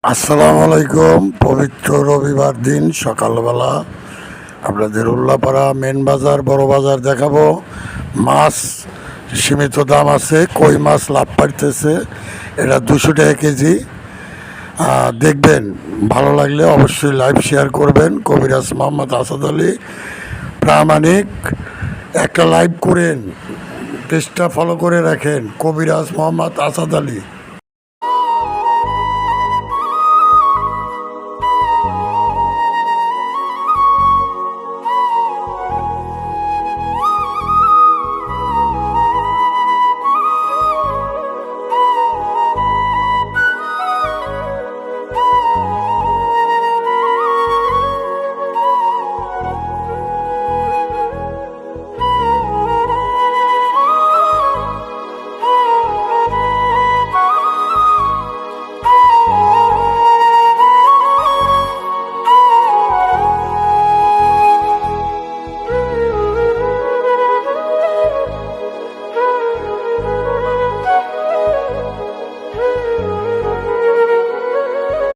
আসসালামু আলাইকুম। পবিত্র রবিবার দিন সকালবেলা আপনাদের উল্লাপাড়া মেন বাজার বড় বাজার দেখাবো। মাছ সীমিত দাম আছে, কই মাছ লাভ পাইতেছে, এটা 200 টাকা কেজি। দেখবেন, ভালো লাগলে অবশ্যই লাইভ শেয়ার করবেন। কবিরাজ মোহাম্মদ আসাদ আলী প্রামাণিক, একটা লাইভ করেন, পেজটা ফলো করে রাখেন। কবিরাজ মোহাম্মদ আসাদ আলী।